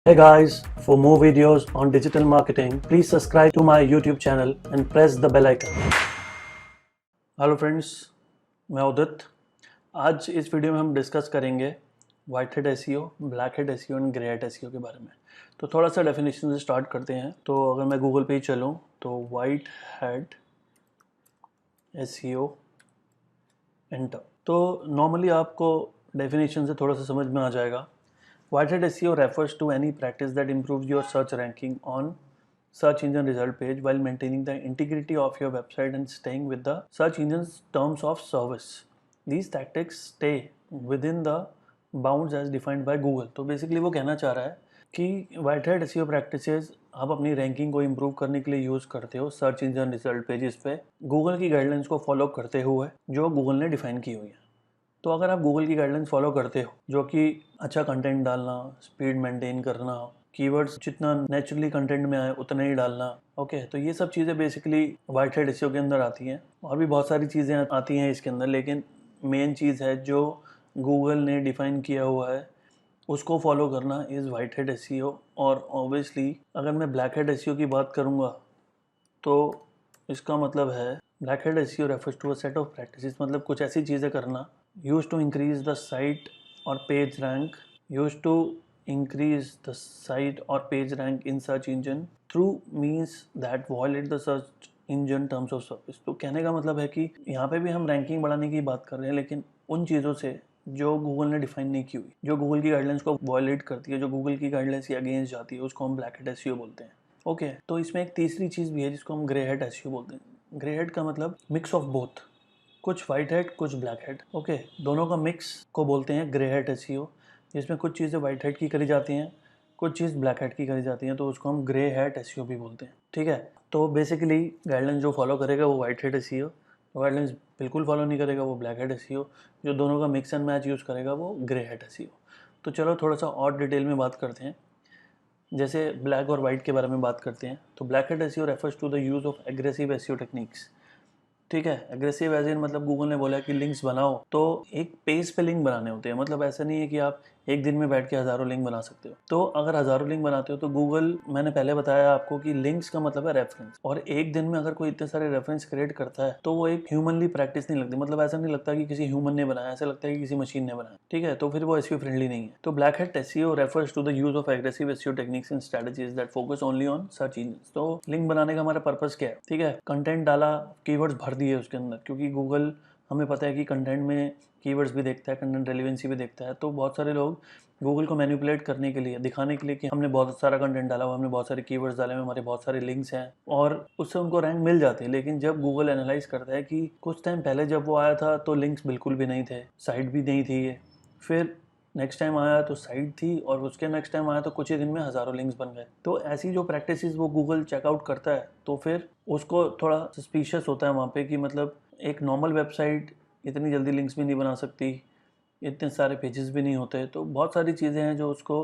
Hey guys, for more videos on digital marketing, please subscribe to my YouTube channel and press the bell icon. Hello friends, मैं उदित। आज इस video में हम discuss करेंगे white hat SEO, black hat SEO and grey head SEO के बारे में। तो थोड़ा सा डेफिनेशन से स्टार्ट करते हैं। तो अगर मैं गूगल पे ही चलूँ तो वाइट हेड एसईओ एंटर, तो नॉर्मली आपको डेफिनेशन से थोड़ा सा समझ में आ जाएगा। Whitehead SEO refers to any practice that improves your search ranking on search engine result page while maintaining the integrity of your website and staying with the search engine's terms of service. These tactics stay within the bounds as defined by Google. तो basically वो कहना चाह रहा है कि Whitehead SEO practices आप अपनी ranking को इम्प्रूव करने के लिए यूज़ करते हो सर्च इंजन रिजल्ट पेजेस पे गूगल की गाइडलाइंस को फॉलो करते हुए जो गूगल ने डिफाइन की हुई है। तो अगर आप गूगल की गाइडलाइंस फॉलो करते हो, जो कि अच्छा कंटेंट डालना, स्पीड मेंटेन करना, कीवर्ड्स जितना नेचुरली कंटेंट में आए उतना ही डालना, ओके, तो ये सब चीज़ें बेसिकली वाइट हेड एसईओ के अंदर आती हैं। और भी बहुत सारी चीज़ें आती हैं इसके अंदर, लेकिन मेन चीज़ है जो गूगल ने डिफाइन किया हुआ है उसको फॉलो करना इज़ वाइट हेड एसईओ। और ऑब्वियसली अगर मैं ब्लैक हेड एसईओ की बात करूँगा तो इसका मतलब है black hat SEO refers to a set of practices, मतलब कुछ ऐसी चीज़ें करना used to increase the site or page rank used to increase the site or page rank in search engine through means that violate the search engine terms of service। तो कहने का मतलब है कि यहाँ पे भी हम रैंकिंग बढ़ाने की बात कर रहे हैं, लेकिन उन चीज़ों से जो गूगल ने डिफाइन नहीं की हुई, जो गूगल की गाइडलाइंस को वॉयलेट करती है, जो गूगल की गाइडलाइंस के अगेंस्ट जाती है, उसको हम ब्लैक हेड एसईओ बोलते हैं। ओके, तो इसमें एक तीसरी चीज़ भी है जिसको हम ग्रे हेड एसईओ बोलते हैं। ग्रे हेड का मतलब मिक्स ऑफ बोथ, कुछ वाइट हेड कुछ ब्लैक हेड, ओके, दोनों का मिक्स को बोलते हैं ग्रे हेड एसईओ, जिसमें कुछ चीज़ें वाइट हेड की करी जाती हैं, कुछ चीज़ ब्लैक हेड की करी जाती हैं, तो उसको हम ग्रे हेड एसईओ भी बोलते हैं। ठीक है, तो बेसिकली गाइडलाइन जो फॉलो करेगा वो वाइट हेड एसईओ, गाइडलाइंस बिल्कुल फॉलो नहीं करेगा वो ब्लैक हेड एसईओ, जो दोनों का मिक्स एंड मैच यूज़ करेगा वो ग्रे हेड एसईओ। तो चलो थोड़ा सा और डिटेल में बात करते हैं। जैसे ब्लैक और वाइट के बारे में बात करते हैं, तो black hat SEO refers to the use of aggressive SEO techniques. ठीक है, एग्रेसिव एज इन मतलब गूगल ने बोला कि लिंक्स बनाओ तो एक पेज पे लिंक बनाने होते हैं। मतलब ऐसा नहीं है कि आप एक दिन में बैठ के हज़ारों लिंक बना सकते हो। तो अगर हज़ारों लिंक बनाते हो तो गूगल, मैंने पहले बताया आपको कि लिंक्स का मतलब है रेफरेंस, और एक दिन में अगर कोई इतने सारे रेफरेंस क्रिएट करता है तो वो एक ह्यूमनली प्रैक्टिस नहीं लगती। मतलब ऐसा नहीं लगता कि किसी ह्यूमन ने बनाया, ऐसा लगता है कि किसी मशीन ने बनाया। ठीक है, तो फिर वो एसईओ फ्रेंडली नहीं है। तो black hat SEO refers to the use of aggressive SEO techniques and strategies that focus only on search engines. तो लिंक बनाने का हमारा पर्पस क्या है? ठीक है, कंटेंट डाला, कीवर्ड्स भर दिए उसके अंदर, क्योंकि गूगल हमें पता है कि कंटेंट में कीवर्ड्स भी देखता है, कंटेंट रेलिवेंसी भी देखता है। तो बहुत सारे लोग गूगल को मैनिपुलेट करने के लिए, दिखाने के लिए कि हमने बहुत सारा कंटेंट डाला हुआ, हमने बहुत सारे कीवर्ड्स डाले हुए, हमारे बहुत सारे लिंक्स हैं, और उससे उनको रैंक मिल जाते हैं। लेकिन जब गूगल एनालाइज करता है कि कुछ टाइम पहले जब वो आया था तो लिंक्स बिल्कुल भी नहीं थे, साइट भी नहीं थी ये, फिर नेक्स्ट टाइम आया तो साइट थी, और उसके नेक्स्ट टाइम आया तो कुछ ही दिन में हज़ारों लिंक्स बन गए। तो ऐसी जो प्रैक्टिसेस वो गूगल चेकआउट करता है तो फिर उसको थोड़ा सस्पिशियस होता है वहाँ पे कि मतलब एक नॉर्मल वेबसाइट इतनी जल्दी लिंक्स भी नहीं बना सकती, इतने सारे पेजेस भी नहीं होते। तो बहुत सारी चीज़ें हैं जो उसको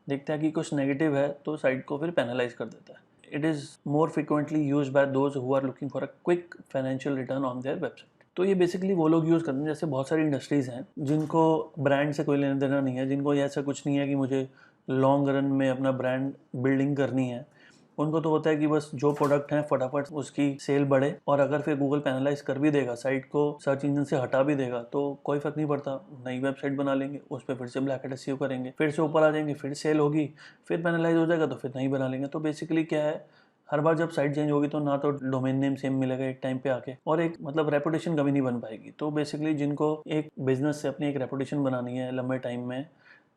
देखता है कि कुछ नेगेटिव है तो साइट को फिर पेनलाइज कर देता है। It is more frequently use by those who are looking for a quick financial return on their website. तो ये बेसिकली वो लोग यूज़ करते हैं, जैसे बहुत सारी इंडस्ट्रीज़ हैं जिनको ब्रांड से कोई लेना देना नहीं है, जिनको ऐसा कुछ नहीं है कि मुझे लॉन्ग रन में अपना ब्रांड बिल्डिंग करनी है। उनको तो होता है कि बस जो प्रोडक्ट है फटाफट उसकी सेल बढ़े, और अगर फिर गूगल पेनलाइज कर भी देगा, साइट को सर्च इंजन से हटा भी देगा, तो कोई फर्क नहीं पड़ता, नई वेबसाइट बना लेंगे, उस पर फिर से ब्लैक हैट एसईओ करेंगे, फिर से ऊपर आ जाएंगे, फिर सेल होगी, फिर पेनलाइज हो जाएगा तो फिर नहीं बना लेंगे। तो बेसिकली क्या है, हर बार जब साइट चेंज होगी तो ना तो डोमेन नेम सेम मिलेगा एक टाइम पे आके, और एक मतलब रेपुटेशन कभी नहीं बन पाएगी। तो बेसिकली जिनको एक बिजनेस से अपनी एक रेपुटेशन बनानी है लंबे टाइम में,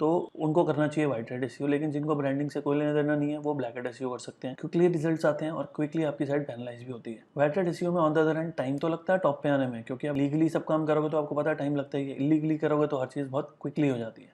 तो उनको करना चाहिए वाइट हेड एसईओ। लेकिन जिनको ब्रांडिंग से कोई लेना देना नहीं है वो ब्लैक हेड एसईओ कर सकते हैं। क्विकली रिजल्ट्स आते हैं और क्विकली आपकी साइट पेनलाइज भी होती है। वाइट हेड एसईओ में on the other hand time तो लगता है टॉप पे आने में, क्योंकि आप लीगली सब काम करोगे तो आपको पता है टाइम लगता ही है। इलीगली करोगे तो हर चीज़ बहुत क्विकली हो जाती है।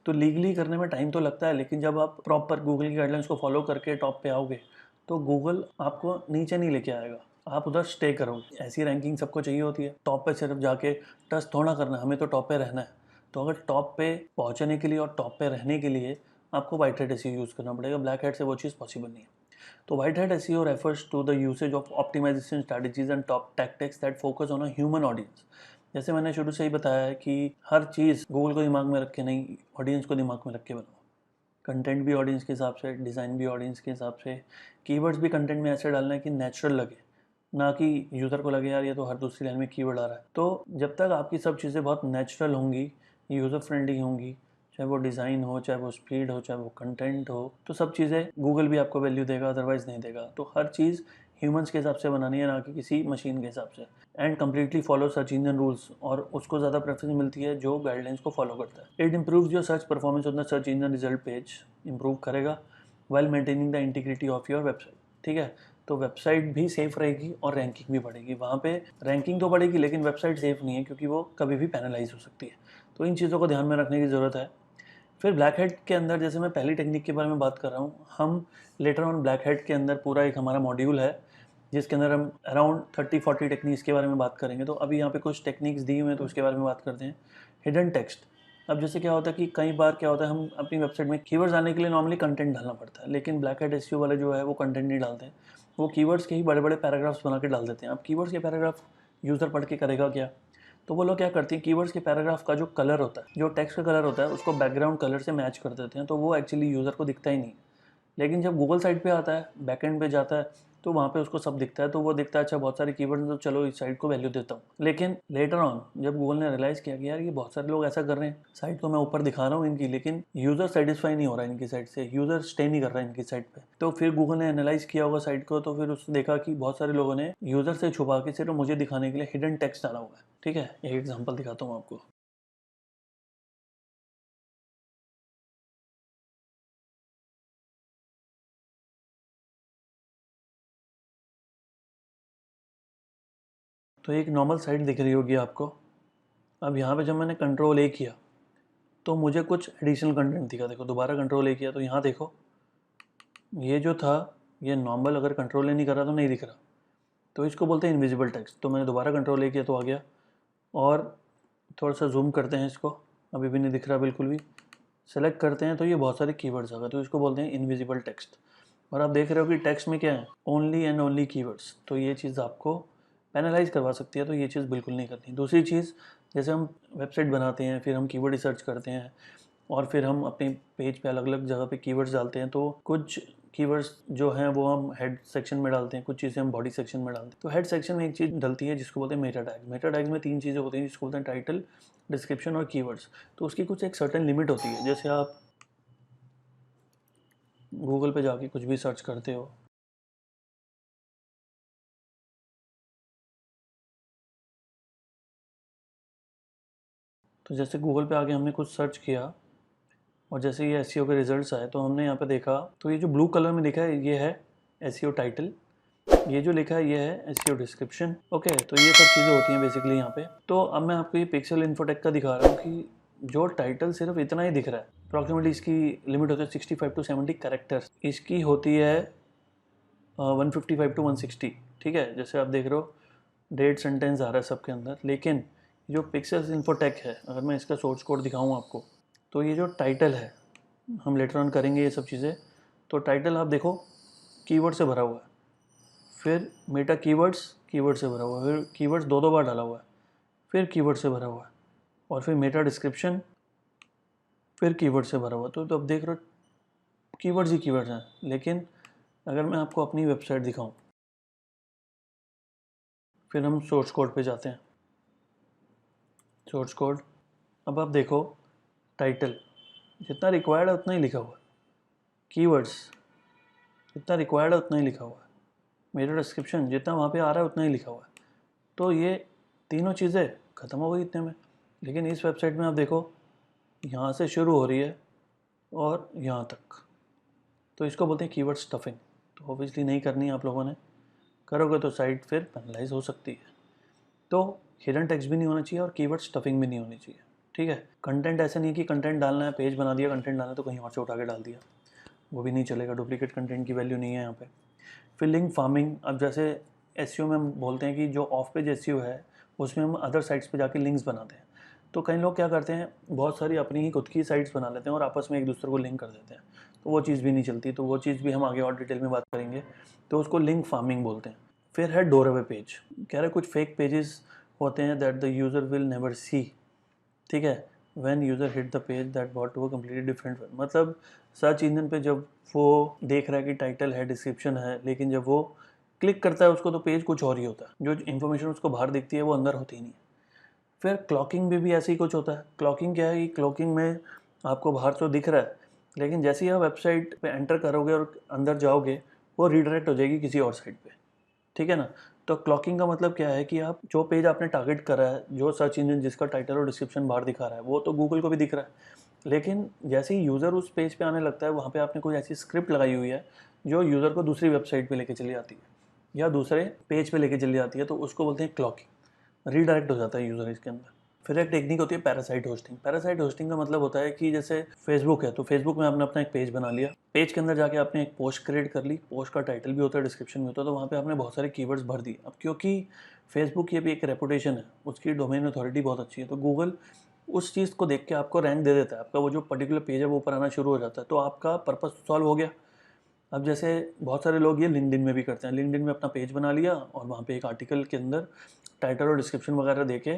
तो लीगली करने में टाइम तो लगता है, लेकिन जब आप प्रॉपर गूगल की गाइडलाइंस को फॉलो करके टॉप पे आओगे तो गूगल आपको नीचे नहीं लेके आएगा, आप उधर स्टे करोगे। ऐसी रैंकिंग सबको चाहिए होती है, टॉप पे सिर्फ जाके टच थोड़ा करना है, हमें तो टॉप पे रहना है। तो अगर टॉप पे पहुंचने के लिए और टॉप पे रहने के लिए आपको वाइट हेड एसईओ यूज़ करना पड़ेगा। ब्लैक हेड से वो चीज़ पॉसिबल नहीं है। तो white hat SEO refers to the usage of optimisation strategies and top tactics that focus on a human audience. जैसे मैंने शुरू से ही बताया है कि हर चीज़ गूगल को दिमाग में रख के नहीं, ऑडियंस को दिमाग में रख के बनाओ। कंटेंट भी ऑडियंस के हिसाब से, डिज़ाइन भी ऑडियंस के हिसाब से, कीवर्ड्स भी कंटेंट में ऐसे डालना है कि नेचुरल लगे, ना कि यूज़र को लगे यार ये तो हर दूसरी लाइन में कीवर्ड आ रहा है। तो जब तक आपकी सब चीज़ें बहुत नेचुरल होंगी, यूज़र फ्रेंडली होंगी, चाहे वो डिज़ाइन हो, चाहे वो स्पीड हो, चाहे वो कंटेंट हो, तो सब चीज़ें गूगल भी आपको वैल्यू देगा, अदरवाइज़ नहीं देगा। तो हर चीज़ ह्यूमंस के हिसाब से बनानी है, ना कि किसी मशीन के हिसाब से। And completely follow search engine rules, और उसको ज़्यादा प्रेफरेंस मिलती है जो गाइडलाइंस को फॉलो करता है। It improves your search performance on the search engine result page, improve करेगा while maintaining the integrity of your website. ठीक है, तो वेबसाइट भी सेफ रहेगी और रैंकिंग भी बढ़ेगी। वहाँ पे रैंकिंग तो बढ़ेगी लेकिन वेबसाइट सेफ नहीं है, क्योंकि वो कभी भी पैनलाइज हो सकती है। तो इन चीज़ों को ध्यान में रखने की ज़रूरत है। फिर ब्लैक हेड के अंदर, जैसे मैं पहली टेक्निक के बारे में बात कर रहा हूँ, हम लेटर ऑन ब्लैक हेड के अंदर पूरा एक हमारा मॉड्यूल है जिसके अंदर हम अराउंड 30-40 टेक्निक्स के बारे में बात करेंगे। तो अभी यहाँ पे कुछ टेक्निक्स दी हुई हैं तो उसके बारे में बात करते हैं। Hidden text. अब जैसे क्या होता है कि कई बार क्या होता है, हम अपनी वेबसाइट में कीवर्ड्स डालने के लिए नॉर्मली कंटेंट डालना पड़ता है, लेकिन ब्लैक हेड एसईओ वाले जो है वो कंटेंट नहीं डालते हैं, वो कीवर्ड्स के ही बड़े बड़े पैराग्राफ्स बना के डाल देते हैं। अब कीवर्ड्स के पैराग्राफ यूज़र पढ़ के करेगा क्या? तो वो लोग क्या करते हैं, कीवर्ड्स के पैराग्राफ का जो कलर होता है, जो टेक्स्ट का कलर होता है, उसको बैकग्राउंड कलर से मैच कर देते हैं, तो वो एक्चुअली यूज़र को दिखता ही नहीं। लेकिन जब गूगल साइट पे आता है, बैकएंड पे जाता है, तो वहाँ पे उसको सब दिखता है। तो वो दिखता है अच्छा बहुत सारे कीवर्ड, तो चलो इस साइट को वैल्यू देता हूँ। लेकिन लेटर ऑन जब गूगल ने रियलाइज़ किया कि यार ये बहुत सारे लोग ऐसा कर रहे हैं, साइट तो मैं ऊपर दिखा रहा हूँ इनकी, लेकिन यूज़र सेटिस्फाई नहीं हो रहा है इनकी साइट से, यूज़र स्टे नहीं कर रहा है इनकी साइट पे। तो फिर गूगल ने एनालाइज किया होगा साइट को, तो फिर उसने देखा कि बहुत सारे लोगों ने यूज़र से छुपा के सिर्फ मुझे दिखाने के लिए हिडन टेक्स्ट डाला हुआ है। ठीक है, एक एग्जाम्पल दिखाता हूँ आपको। तो एक नॉर्मल साइट दिख रही होगी आपको। अब यहाँ पे जब मैंने कंट्रोल ए किया तो मुझे कुछ एडिशनल कंटेंट दिखा। देखो दोबारा कंट्रोल ए किया तो यहाँ देखो, ये जो था ये नॉर्मल, अगर कंट्रोल ए नहीं कर रहा तो नहीं दिख रहा, तो इसको बोलते हैं इनविजिबल टेक्स्ट। तो मैंने दोबारा कंट्रोल ए किया तो आ गया। और थोड़ा सा जूम करते हैं इसको, अभी भी नहीं दिख रहा बिल्कुल भी। सेलेक्ट करते हैं तो ये बहुत सारे कीवर्ड्स आ गए, तो इसको बोलते हैं इनविजिबल टेक्स्ट। और आप देख रहे हो कि टेक्स्ट में क्या है, ओनली एंड ओनली कीवर्ड्स। तो ये चीज़ आपको पेनलाइज करवा सकती है, तो ये चीज़ बिल्कुल नहीं करनी। दूसरी चीज़, जैसे हम वेबसाइट बनाते हैं, फिर हम कीवर्ड रिसर्च करते हैं, और फिर हम अपने पेज पे अलग अलग जगह पे कीवर्ड्स डालते हैं। तो कुछ कीवर्ड्स जो हैं वो हम हेड सेक्शन में डालते हैं, कुछ चीज़ें हम बॉडी सेक्शन में डालते हैं। तो हेड सेक्शन में एक चीज़ डलती है जिसको बोलते हैं मेटा टैग। मेटा टैग्स में 3 चीज़ें होती हैं जिसको बोलते हैं टाइटल, डिस्क्रिप्शन और कीवर्ड्स। तो उसकी कुछ एक सर्टेन लिमिट होती है। जैसे आप गूगल पे जाके कुछ भी सर्च करते हो, तो जैसे गूगल पे आके हमने कुछ सर्च किया और जैसे ये एसईओ के रिजल्ट्स आए, तो हमने यहाँ पे देखा, तो ये जो ब्लू कलर में लिखा है ये है एसईओ टाइटल, ये जो लिखा है ये है एसईओ डिस्क्रिप्शन। ओके, तो ये सब चीज़ें होती हैं बेसिकली यहाँ पे। तो अब मैं आपको ये पिक्सल इन्फोटेक का दिखा रहा हूँ कि जो टाइटल सिर्फ इतना ही दिख रहा है, अप्रॉक्सीमेटली इसकी लिमिट होती है 65 to 70 कैरेक्टर्स, इसकी होती है 155 to 160। ठीक है, जैसे आप देख रहे हो डेट सेंटेंस आ रहा है सबके अंदर। लेकिन जो पिक्सेल्स इन्फोटेक है, अगर मैं इसका सोर्स कोड दिखाऊँ आपको, तो ये जो टाइटल है, हम लेटर ऑन करेंगे ये सब चीज़ें। तो टाइटल आप देखो कीवर्ड से भरा हुआ है, फिर मेटा कीवर्ड्स कीवर्ड से भरा हुआ है, फिर कीवर्ड्स दो दो बार डाला हुआ है, फिर कीवर्ड से भरा हुआ है, और फिर मेटा डिस्क्रिप्शन, फिर कीवर्ड से भरा हुआ। तो अब देख रहे हो कीवर्ड्स ही कीवर्ड्स हैं। लेकिन अगर मैं आपको अपनी वेबसाइट दिखाऊं, फिर हम सोर्स कोड पे जाते हैं, सोर्स कोड। अब आप देखो टाइटल जितना रिक्वायर्ड है उतना ही लिखा हुआ है, कीवर्ड्स जितना रिक्वायर्ड है उतना ही लिखा हुआ है, मेरा डिस्क्रिप्शन जितना वहाँ पे आ रहा है उतना ही लिखा हुआ है। तो ये तीनों चीज़ें ख़त्म हो गई इतने में। लेकिन इस वेबसाइट में आप देखो, यहाँ से शुरू हो रही है और यहाँ तक, तो इसको बोलते हैं कीवर्ड स्टफिंग। तो ऑब्वियसली नहीं करनी है आप लोगों ने, करोगे तो साइट फिर पेनलाइज हो सकती है। तो हिडन टेक्स्ट भी नहीं होना चाहिए और कीवर्ड स्टफिंग भी नहीं होनी चाहिए। ठीक है, कंटेंट ऐसा नहीं कि कंटेंट डालना है, पेज बना दिया, कंटेंट डालना है तो कहीं और से उठा के डाल दिया, वो भी नहीं चलेगा। डुप्लीकेट कंटेंट की वैल्यू नहीं है यहाँ पे। फिर लिंक फार्मिंग। अब जैसे एसईओ में हम बोलते हैं कि जो ऑफ पेज एसईओ है उसमें हम अदर साइट्स पे जाके लिंक्स बनाते हैं। तो कई लोग क्या करते हैं, बहुत सारी अपनी ही खुद की साइट्स बना लेते हैं और आपस में एक दूसरे को लिंक कर देते हैं, तो वो चीज़ भी नहीं चलती। तो वो चीज़ भी हम आगे और डिटेल में बात करेंगे। तो उसको लिंक फार्मिंग बोलते हैं। फिर है डोरवे पेज। कह रहे कुछ फेक पेजेस होते हैं that the user will never see. ठीक है, when user hit the page that bot to a completely different one. मतलब सर्च इंजन पे जब वो देख रहा है कि टाइटल है, डिस्क्रिप्शन है, लेकिन जब वो क्लिक करता है उसको तो पेज कुछ और ही होता है, जो इन्फॉर्मेशन उसको बाहर दिखती है वो अंदर होती ही नहीं है। फिर क्लॉकिंग में भी ऐसे ही कुछ होता है। क्लॉकिंग क्या है कि क्लॉकिंग में आपको बाहर तो दिख रहा है, लेकिन जैसे ही आप वेबसाइट पे एंटर करोगे और अंदर जाओगे वो रीडायरेक्ट हो जाएगी किसी और साइट पे, ठीक है ना। तो क्लॉकिंग का मतलब क्या है कि आप जो पेज आपने टारगेट करा है, जो सर्च इंजन जिसका टाइटल और डिस्क्रिप्शन बाहर दिखा रहा है, वो तो गूगल को भी दिख रहा है, लेकिन जैसे ही यूज़र उस पेज पे आने लगता है वहाँ पे आपने कोई ऐसी स्क्रिप्ट लगाई हुई है जो यूज़र को दूसरी वेबसाइट पे लेके चली जाती है या दूसरे पेज पे लेके चली जाती है, तो उसको बोलते हैं क्लॉकिंग। रीडायरेक्ट हो जाता है यूज़र इसके अंदर। फिर एक टेक्निक होती है पैरासाइट होस्टिंग। पैरासाइट होस्टिंग का मतलब होता है कि जैसे फेसबुक है, तो फेसबुक में आपने अपना एक पेज बना लिया, पेज के अंदर जाके आपने एक पोस्ट क्रिएट कर ली, पोस्ट का टाइटल भी होता है, डिस्क्रिप्शन भी होता है, तो वहाँ पे आपने बहुत सारे कीवर्ड्स भर दिए। अब क्योंकि फेसबुक की भी एक रेपुटेशन है, उसकी डोमेन अथॉरिटी बहुत अच्छी है, तो गूगल उस चीज़ को देख के आपको रैंक दे देता है, आपका वो जो पर्टिकुलर पेज है वो ऊपर आना शुरू हो जाता है, तो आपका पर्पस सॉल्व हो गया। अब जैसे बहुत सारे लोग ये लिंक्डइन में भी करते हैं, लिंक्डइन में अपना पेज बना लिया और वहाँ पे एक आर्टिकल के अंदर टाइटल और डिस्क्रिप्शन वगैरह देके,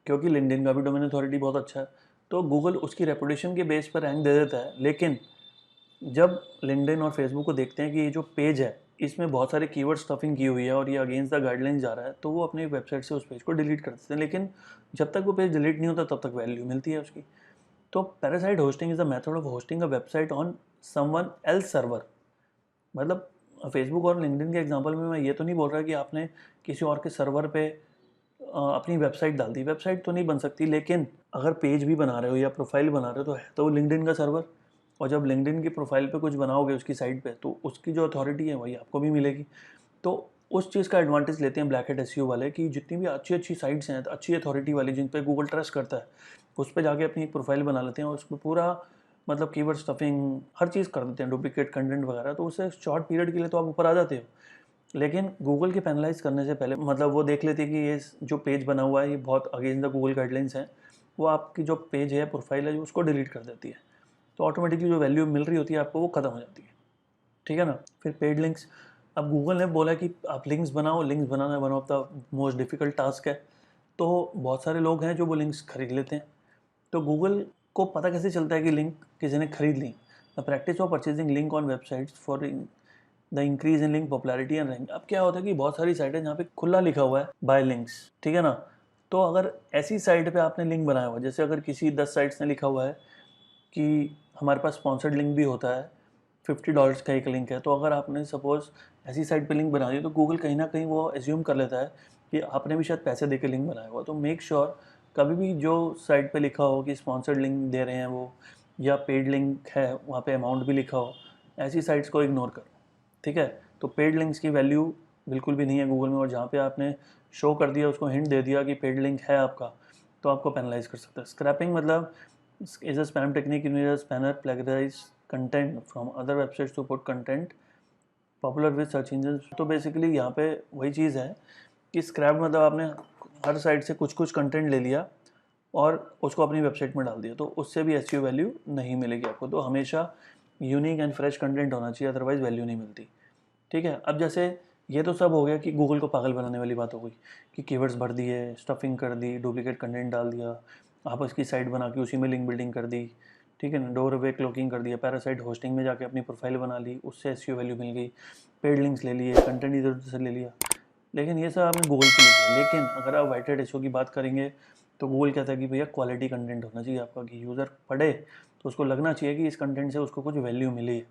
क्योंकि लिंक्डइन का भी डोमेन अथॉरिटी बहुत अच्छा है, तो गूगल उसकी रेपुटेशन के बेस पर रैंक दे देता है। लेकिन जब लिंक्डइन और फेसबुक को देखते हैं कि ये जो पेज है इसमें बहुत सारे कीवर्ड स्टफिंग की हुई है और ये अगेंस्ट द गाइडलाइंस जा रहा है, तो वो अपनी वेबसाइट से उस पेज को डिलीट कर देते हैं। लेकिन जब तक वो पेज डिलीट नहीं होता तब तक वैल्यू मिलती है उसकी। तो parasite hosting is the method of hosting a website on someone else server. मतलब फेसबुक और लिंक्डइन के एग्जांपल में मैं ये तो नहीं बोल रहा कि आपने किसी और के सर्वर पे अपनी वेबसाइट डाल दी। वेबसाइट तो नहीं बन सकती, लेकिन अगर पेज भी बना रहे हो या प्रोफाइल बना रहे हो तो है तो लिंक्डइन का सर्वर। और जब लिंक्डइन की प्रोफाइल पे कुछ बनाओगे उसकी साइट पे, तो उसकी जो अथॉरिटी है वही आपको भी मिलेगी। तो उस चीज़ का एडवांटेज लेते हैं ब्लैक हैट एसईओ वाले कि जितनी भी अच्छी अच्छी साइट्स हैं, अच्छी अथॉरिटी वाली जिन पे गूगल ट्रस्ट करता है, उस पर जाके अपनी एक प्रोफाइल बना लेते हैं और उसमें पूरा मतलब कीवर्ड स्टफिंग हर चीज़ कर देते हैं, डुप्लीकेट कंटेंट वगैरह, तो उससे शॉर्ट पीरियड के लिए तो आप ऊपर आ जाते हो। लेकिन गूगल के पेनलाइज करने से पहले मतलब वो देख लेते हैं कि ये जो पेज बना हुआ है ये बहुत अगेंस्ट द गूगल गाइडलाइंस है, वो आपकी जो पेज है प्रोफाइल है उसको डिलीट कर देती है, तो ऑटोमेटिकली जो वैल्यू मिल रही होती है आपको वो खत्म हो जाती है, ठीक है ना। फिर पेड लिंक्स। अब गूगल ने बोला कि आप लिंक्स बनाओ, links banana one of the most difficult task है, तो बहुत सारे लोग हैं जो वो लिंक्स खरीद लेते हैं। तो गूगल को पता कैसे चलता है कि लिंक किसी ने खरीद ली। The practice of purchasing link on websites for the increase in link popularity and rank. अब क्या होता है कि बहुत सारी साइट है जहाँ पे खुला लिखा हुआ है बाय लिंक्स, ठीक है ना। तो अगर ऐसी साइट पे आपने लिंक बनाया हुआ, जैसे अगर किसी 10 साइट्स ने लिखा हुआ है कि हमारे पास स्पॉन्सर्ड लिंक भी होता है, $50 का एक लिंक है, तो अगर आपने सपोज ऐसी साइट पे लिंक बना दी तो गूगल कहीं ना कहीं वो एज्यूम कर लेता है कि आपने भी शायद पैसे दे के लिंक बनाया हुआ। तो मेक श्योर कभी भी जो साइट पे लिखा हो कि स्पॉन्सर्ड लिंक दे रहे हैं वो या पेड लिंक है वहाँ पे अमाउंट भी लिखा हो, ऐसी साइट्स को इग्नोर करो, ठीक है। तो पेड लिंक्स की वैल्यू बिल्कुल भी नहीं है गूगल में, और जहाँ पे आपने शो कर दिया उसको हिंट दे दिया कि पेड लिंक है आपका, तो आपको पेनलाइज कर सकता है। स्क्रैपिंग मतलब is a spam technique in which a spammer plagiarize content from other websites to put content popular with search engines। तो बेसिकली यहाँ पे वही चीज़ है कि स्क्रैप मतलब आपने हर साइट से कुछ कुछ कंटेंट ले लिया और उसको अपनी वेबसाइट में डाल दिया, तो उससे भी एसईओ वैल्यू नहीं मिलेगी आपको। तो हमेशा यूनिक एंड फ्रेश कंटेंट होना चाहिए, अदरवाइज वैल्यू नहीं मिलती, ठीक है। अब जैसे ये तो सब हो गया कि गूगल को पागल बनाने वाली बात हो गई कि कीवर्ड्स भर दिए, स्टफिंग कर दी, डुप्लीकेट कंटेंट डाल दिया, आप उसकी साइट बना के उसी में लिंक बिल्डिंग कर दी, ठीक है ना, डोर वे क्लॉकिंग कर दिया, पैरासाइट होस्टिंग में जाके अपनी प्रोफाइल बना ली, उससे एसईओ वैल्यू मिल गई, पेड लिंक्स ले लिए, कंटेंट इधर उधर से ले लिया, लेकिन ये सब आपने गूगल के लिए किया। लेकिन अगर आप वाइटेड एसईओ की बात करेंगे तो गूगल कहता है कि भैया क्वालिटी कंटेंट होना चाहिए आपका, कि यूज़र पढ़े तो उसको लगना चाहिए कि इस कंटेंट से उसको कुछ वैल्यू मिली है,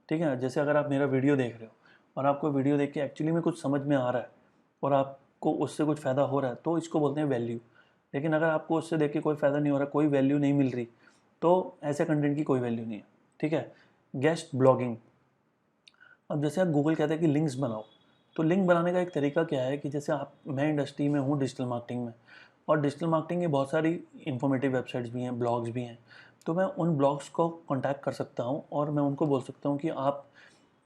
ठीक है। जैसे अगर आप मेरा वीडियो देख रहे हो और आपको वीडियो देख के एक्चुअली में कुछ समझ में आ रहा है और आपको उससे कुछ फ़ायदा हो रहा है, तो इसको बोलते हैं वैल्यू। लेकिन अगर आपको उससे देख के कोई फ़ायदा नहीं हो रहा, कोई वैल्यू नहीं मिल रही, तो ऐसे कंटेंट की कोई वैल्यू नहीं है, ठीक है। Guest blogging. अब जैसे आप गूगल कहते हैं कि लिंक्स बनाओ, तो लिंक बनाने का एक तरीका क्या है कि जैसे आप, मैं इंडस्ट्री में हूँ डिजिटल मार्केटिंग में, और डिजिटल मार्केटिंग की बहुत सारी इंफॉर्मेटिव वेबसाइट्स भी हैं, ब्लॉग्स भी हैं, तो मैं उन ब्लॉग्स को कॉन्टैक्ट कर सकता हूँ और मैं उनको बोल सकता हूँ कि आप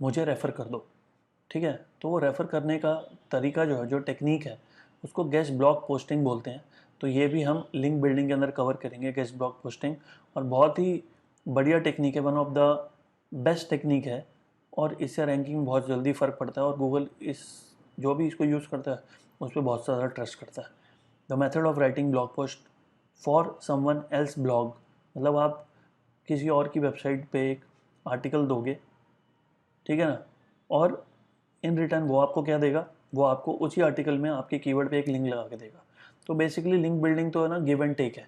मुझे रेफ़र कर दो, ठीक है। तो वो रेफ़र करने का तरीका जो है, जो टेक्निक है, उसको गेस्ट ब्लॉग पोस्टिंग बोलते हैं। तो ये भी हम लिंक बिल्डिंग के अंदर कवर करेंगे, गेस्ट ब्लॉग पोस्टिंग, और बहुत ही बढ़िया टेक्निक है, one of the best technique है, और इससे रैंकिंग में बहुत जल्दी फ़र्क पड़ता है और गूगल इस जो भी इसको यूज़ करता है उस पर बहुत ज़्यादा ट्रस्ट करता है। The method of writing blog post for someone else blog, मतलब आप किसी और की वेबसाइट पे एक आर्टिकल दोगे, ठीक है ना, और इन रिटर्न वो आपको क्या देगा, वो आपको उसी आर्टिकल में आपके कीवर्ड पे एक लिंक लगा के देगा। तो बेसिकली लिंक बिल्डिंग तो है ना, गिव एंड टेक है।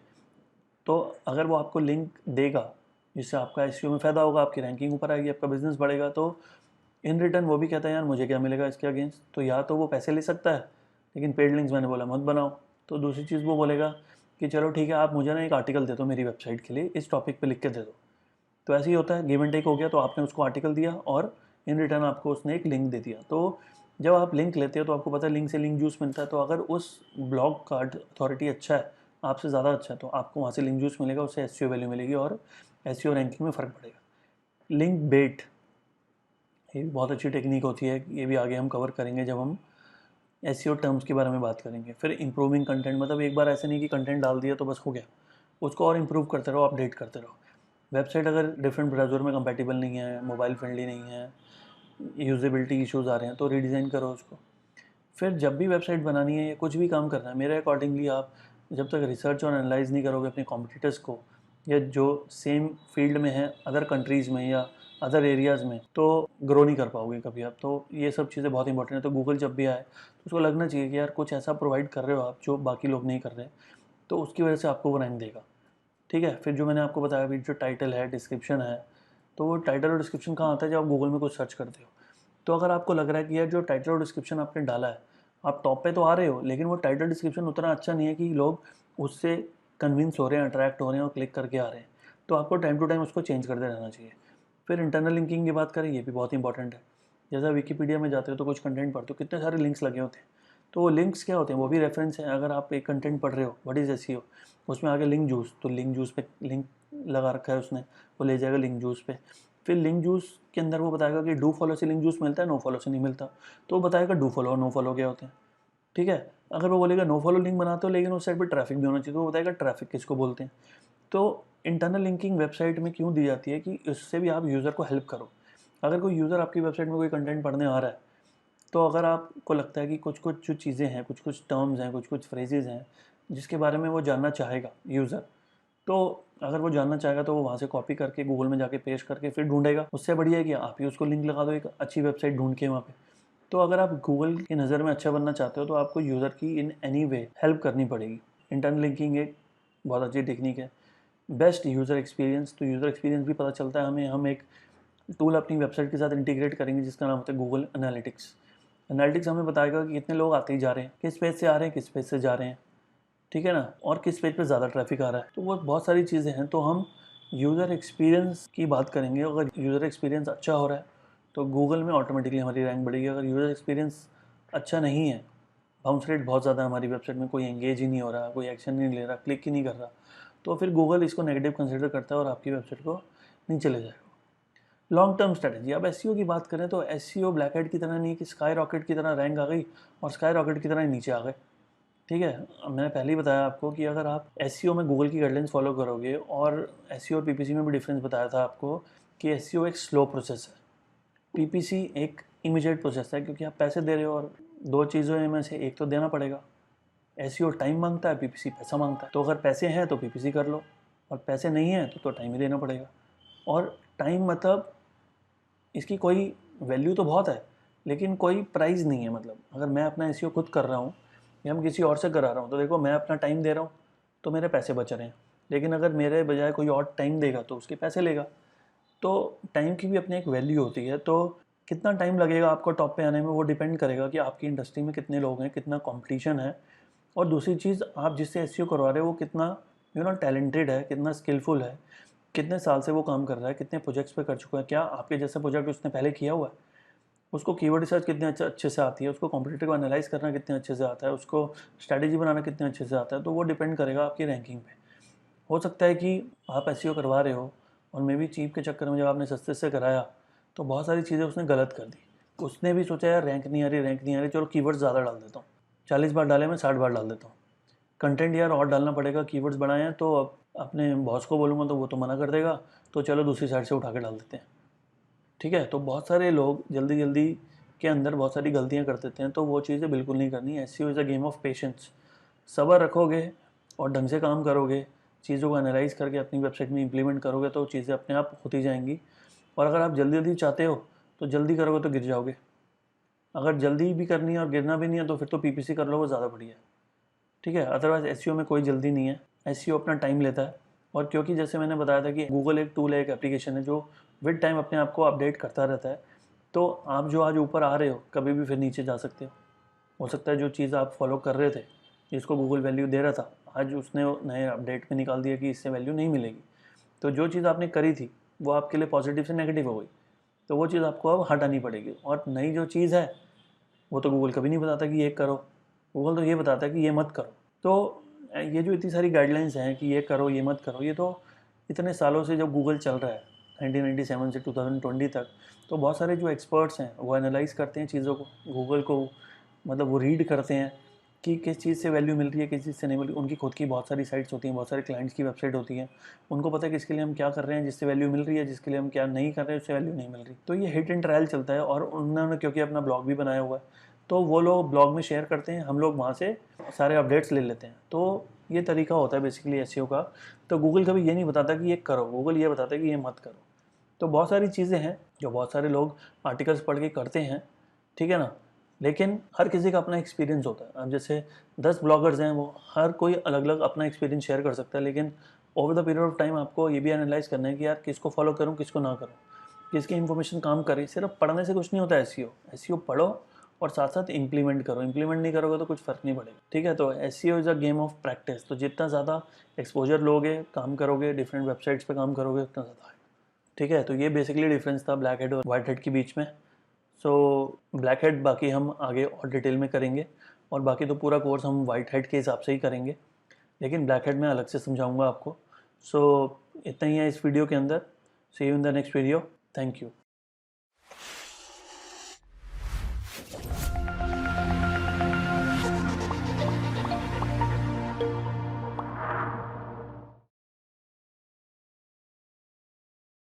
तो अगर वो आपको लिंक देगा जिससे आपका एसईओ में फ़ायदा होगा, आपकी रैंकिंग ऊपर आएगी, आपका बिजनेस बढ़ेगा, तो इन रिटर्न वो भी कहता है यार मुझे क्या मिलेगा इसके अगेंस्ट। तो या तो वो पैसे ले सकता है, लेकिन पेड लिंक्स मैंने बोला मत बनाओ। तो दूसरी चीज़ वो बोलेगा कि चलो ठीक है, आप मुझे ना एक आर्टिकल दे दो मेरी वेबसाइट के लिए, इस टॉपिक पे लिख के दे दो। तो ऐसे ही होता है, गिव एंड टेक हो गया। तो आपने उसको आर्टिकल दिया और इन रिटर्न आपको उसने एक लिंक दे दिया। तो जब आप लिंक लेते हो तो आपको पता है लिंक से लिंक जूस मिलता है। तो अगर उस ब्लॉग का अथॉरिटी अच्छा है, आपसे ज़्यादा अच्छा है, तो आपको वहाँ से लिंक जूस मिलेगा, उससे एसईओ वैल्यू मिलेगी और एसईओ रैंकिंग में फ़र्क पड़ेगा। लिंक बेट, ये भी बहुत अच्छी टेक्निक होती है, ये भी आगे हम कवर करेंगे जब हम एसईओ टर्म्स के बारे में बात करेंगे। फिर इंप्रूविंग कंटेंट, मतलब एक बार ऐसे नहीं कि कंटेंट डाल दिया तो बस हो गया, उसको और इम्प्रूव करते रहो, अपडेट करते रहो। वेबसाइट अगर डिफरेंट ब्राउज़र में कंपैटिबल नहीं है, मोबाइल फ्रेंडली नहीं है, यूजेबिलिटी इश्यूज़ आ रहे हैं, तो रीडिज़ाइन करो उसको। फिर जब भी वेबसाइट बनानी है या कुछ भी काम करना है, मेरे अकॉर्डिंगली आप जब तक रिसर्च और एनालाइज नहीं करोगे अपने कॉम्पिटिटर्स को, या जो सेम फील्ड में है अदर कंट्रीज़ में या अदर एरियाज़ में, तो ग्रो नहीं कर पाओगे कभी आप। तो ये सब चीज़ें बहुत इंपॉर्टेंट है। तो गूगल जब भी आए तो उसको लगना चाहिए कि यार कुछ ऐसा प्रोवाइड कर रहे हो आप जो बाकी लोग नहीं कर रहे, तो उसकी वजह से आपको वो रैंक देगा। ठीक है। फिर जो मैंने आपको बताया अभी, जो टाइटल है, डिस्क्रिप्शन है, तो वो टाइटल और डिस्क्रिप्शन कहाँ आता है, जब आप गूगल में कुछ सर्च करते हो। तो अगर आपको लग रहा है कि यार जो टाइटल और डिस्क्रिप्शन आपने डाला है, आप टॉप पे तो आ रहे हो, लेकिन वो टाइटल डिस्क्रिप्शन उतना अच्छा नहीं है कि लोग उससे कन्विंस हो रहे हैं, अट्रैक्ट हो रहे हैं और क्लिक करके आ रहे हैं, तो आपको टाइम टू टाइम उसको चेंज करते रहना चाहिए। फिर इंटरनल लिंकिंग की बात करें, ये भी बहुत इंपॉर्टेंट है। जैसा विकीपीडिया में जाते हो तो कुछ कंटेंट पढ़ते हो, कितने सारे लिंक्स लगे होते हैं। तो वो लिंक्स क्या होते हैं, वो भी रेफरेंस है। अगर आप एक कंटेंट पढ़ रहे हो, व्हाट इज़ एसईओ, उसमें आगे लिंक जूस, तो लिंक जूस पे लिंक लगा रखा है उसने, वो ले जाएगा लिंक जूस पे। फिर लिंक जूस के अंदर वो बताएगा कि डू फॉलो से लिंक जूस मिलता है, नो फॉलो से नहीं मिलता, तो वो बताएगा डू फॉलो और नो फॉलो क्या होते हैं। ठीक है। अगर वो बोलेगा नो फॉलो लिंक बनाते हो लेकिन उस साइड पर ट्रैफिक भी होना चाहिए, तो वो बताएगा ट्रैफिक किसको बोलते हैं। तो इंटरनल लिंकिंग वेबसाइट में क्यों दी जाती है कि उससे भी आप यूज़र को हेल्प करो। अगर कोई यूज़र आपकी वेबसाइट में कोई कंटेंट पढ़ने आ रहा है, तो अगर आपको लगता है कि कुछ कुछ जो चीज़ें हैं, कुछ कुछ टर्म्स हैं, कुछ कुछ फ्रेजेज़ हैं जिसके बारे में वो जानना चाहेगा यूज़र, तो अगर वो जानना चाहेगा तो वो वहाँ से कॉपी करके गूगल में जाके पेस्ट करके फिर ढूंढेगा। उससे बढ़िया है कि आप ही उसको लिंक लगा दो एक अच्छी वेबसाइट ढूंढ के वहाँ पे। तो अगर आप गूगल की नज़र में अच्छा बनना चाहते हो तो आपको यूज़र की इन एनी वे हेल्प करनी पड़ेगी। इंटरनल लिंकिंग एक बहुत अच्छी टेक्निक है। बेस्ट यूज़र एक्सपीरियंस, तो यूज़र एक्सपीरियंस भी पता चलता है हमें। हम एक टूल अपनी वेबसाइट के साथ इंटीग्रेट करेंगे जिसका नाम होता है गूगल एनालिटिक्स। एनालिटिक्स हमें बताएगा कि कितने लोग आते ही जा रहे हैं, किस पेज से आ रहे हैं, किस पेज से जा रहे हैं, ठीक है ना, और किस पेज पे ज़्यादा ट्रैफिक आ रहा है। तो वो बहुत सारी चीज़ें हैं। तो हम यूज़र एक्सपीरियंस की बात करेंगे। अगर यूज़र एक्सपीरियंस अच्छा हो रहा है तो गूगल में ऑटोमेटिकली हमारी रैंक बढ़ेगी। अगर यूज़र एक्सपीरियंस अच्छा नहीं है, बाउंस रेट बहुत ज़्यादा है हमारी वेबसाइट में, कोई एंगेज ही नहीं हो रहा, कोई एक्शन नहीं ले रहा, क्लिक ही नहीं कर रहा, तो फिर गूगल इसको नेगेटिव कंसिडर करता है और आपकी वेबसाइट को नीचे ले जाएगा। लॉन्ग टर्म स्ट्रेटजी, अब एसईओ की बात करें तो एसईओ ब्लैक हेड की तरह नहीं है कि स्काई रॉकेट की तरह रैंक आ गई और स्काई रॉकेट की तरह ही नीचे आ गए। ठीक है। अब मैंने पहले ही बताया आपको कि अगर आप एसईओ में गूगल की गाइडलाइंस फॉलो करोगे, और एसईओ और पीपीसी में भी डिफरेंस बताया था आपको कि एसईओ एक स्लो प्रोसेस है, पीपीसी एक इमीडिएट प्रोसेस है, क्योंकि आप पैसे दे रहे हो और दो चीज़ों में से एक तो देना पड़ेगा। एसईओ टाइम मांगता है, पीपीसी पैसा मांगता है। तो अगर पैसे हैं तो पीपीसी कर लो, और पैसे नहीं हैं तो टाइम ही देना पड़ेगा। और टाइम मतलब इसकी कोई वैल्यू तो बहुत है, लेकिन कोई प्राइस नहीं है। मतलब अगर मैं अपना एसईओ खुद कर रहा हूँ या मैं किसी और से करा रहा हूँ, तो देखो मैं अपना टाइम दे रहा हूँ तो मेरे पैसे बच रहे हैं, लेकिन अगर मेरे बजाय कोई और टाइम देगा तो उसके पैसे लेगा। तो टाइम की भी अपनी एक वैल्यू होती है। तो कितना टाइम लगेगा आपको टॉप पे आने में, वो डिपेंड करेगा कि आपकी इंडस्ट्री में कितने लोग हैं, कितना कंपटीशन है, और दूसरी चीज़ आप जिससे एसईओ करवा रहे हो वो कितना टैलेंटेड है, कितना स्किलफुल है, कितने साल से वो काम कर रहा है, कितने प्रोजेक्ट्स पे कर चुका है, क्या आपके जैसा प्रोजेक्ट उसने पहले किया हुआ है, उसको कीवर्ड रिसर्च कितने अच्छे से आती है, उसको कॉम्पिटिटर को एनालाइज करना कितने अच्छे से आता है, उसको स्ट्रैटेजी बनाना कितने अच्छे से आता है। तो वो डिपेंड करेगा आपकी रैंकिंग पे। हो सकता है कि आप एसईओ करवा रहे हो और मे भी चीप के चक्कर में जब आपने सस्ते से कराया तो बहुत सारी चीज़ें उसने गलत कर दी। उसने भी सोचा यार रैंक नहीं आ रही, रैंक नहीं आ रही, चलो कीवर्ड्स ज़्यादा डाल देता हूँ, 40 बार डाले मैं 60 बार डाल देता हूँ। कंटेंट यार और डालना पड़ेगा, कीवर्ड्स बढ़ाए हैं, तो अब अपने बॉस को बोलूँगा तो वो तो मना कर देगा, तो चलो दूसरी साइड से उठा के डाल देते हैं। ठीक है। तो बहुत सारे लोग जल्दी जल्दी के अंदर बहुत सारी गलतियाँ कर देते हैं, तो वो चीज़ें बिल्कुल नहीं करनी। SEO is a game of patience. सब्र रखोगे और ढंग से काम करोगे, चीज़ों को एनालाइज करके अपनी वेबसाइट में इंप्लीमेंट करोगे, तो चीज़ें अपने आप होती जाएंगी और अगर आप जल्दी जल्दी चाहते हो तो जल्दी करोगे तो गिर जाओगे। अगर जल्दी भी करनी है और गिरना भी नहीं है तो फिर तो पीपीसी कर लो, वो ज़्यादा बढ़िया है। ठीक है, अदरवाइज एसईओ में कोई जल्दी नहीं है, एसईओ अपना टाइम लेता है। और क्योंकि जैसे मैंने बताया था कि गूगल एक टूल है, एक एप्लीकेशन है जो विद टाइम अपने आप को अपडेट करता रहता है, तो आप जो आज ऊपर आ रहे हो कभी भी फिर नीचे जा सकते हो सकता है जो चीज़ आप फॉलो कर रहे थे, जिसको गूगल वैल्यू दे रहा था, आज उसने नए अपडेट में निकाल दिया कि इससे वैल्यू नहीं मिलेगी। तो जो चीज़ आपने करी थी वो आपके लिए पॉजिटिव से नेगेटिव हो गई, तो वो चीज़ आपको अब हटानी पड़ेगी। और नई जो चीज़ है वो तो गूगल कभी नहीं बताता कि ये करो, गूगल तो ये बताता है कि ये मत करो। तो ये जो इतनी सारी गाइडलाइंस हैं कि ये करो ये मत करो, ये तो इतने सालों से जब गूगल चल रहा है 1997 से 2020 तक, तो बहुत सारे जो एक्सपर्ट्स हैं वो एनालाइज करते हैं चीज़ों को, गूगल को मतलब वो रीड करते हैं कि किस चीज़ से वैल्यू मिल रही है, किस चीज़ से नहीं मिल रही। उनकी खुद की बहुत सारी साइट्स होती हैं, बहुत सारे क्लाइंट्स की वेबसाइट होती हैं, उनको पता है कि इसके लिए हम क्या कर रहे हैं जिससे वैल्यू मिल रही है, जिसके लिए हम क्या नहीं कर रहे हैं उससे वैल्यू नहीं मिल रही। तो ये हिट एंड ट्रायल चलता है। और उन्होंने क्योंकि अपना ब्लॉग भी बनाया हुआ है तो वो लोग ब्लॉग में शेयर करते हैं, हम लोग वहाँ से सारे अपडेट्स ले लेते हैं। तो ये तरीका होता है बेसिकली एसईओ का। तो गूगल कभी ये नहीं बताता कि ये करो, गूगल ये बताता है कि ये मत करो। तो बहुत सारी चीज़ें हैं जो बहुत सारे लोग आर्टिकल्स पढ़ के करते हैं, ठीक है ना। लेकिन हर किसी का अपना एक्सपीरियंस होता है। अब जैसे 10 ब्लॉगर्स हैं, वो हर कोई अलग अलग अपना एक्सपीरियंस शेयर कर सकता है, लेकिन over the period of time आपको ये भी एनालाइज करना है कि यार किसको फॉलो करूँ किसको ना करूँ, किसकी इन्फॉर्मेशन काम करे। सिर्फ पढ़ने से कुछ नहीं होता। एसईओ पढ़ो और साथ साथ इंप्लीमेंट करो। इंप्लीमेंट नहीं करोगे तो कुछ फ़र्क नहीं पड़ेगा, ठीक है। तो SEO is a game of practice. तो जितना ज़्यादा एक्सपोजर लोगे, काम करोगे, डिफरेंट वेबसाइट्स पे काम करोगे, उतना ज़्यादा है, ठीक है। तो ये बेसिकली डिफरेंस था ब्लैक हेड और वाइट हेड के बीच में। सो ब्लैक हेड बाकी हम आगे और डिटेल में करेंगे, और बाकी तो पूरा कोर्स हम वाइट हेड के हिसाब से ही करेंगे, लेकिन ब्लैक हेड में अलग से समझाऊंगा आपको। सो इतना ही है इस वीडियो के अंदर। See you in the next video. Thank you.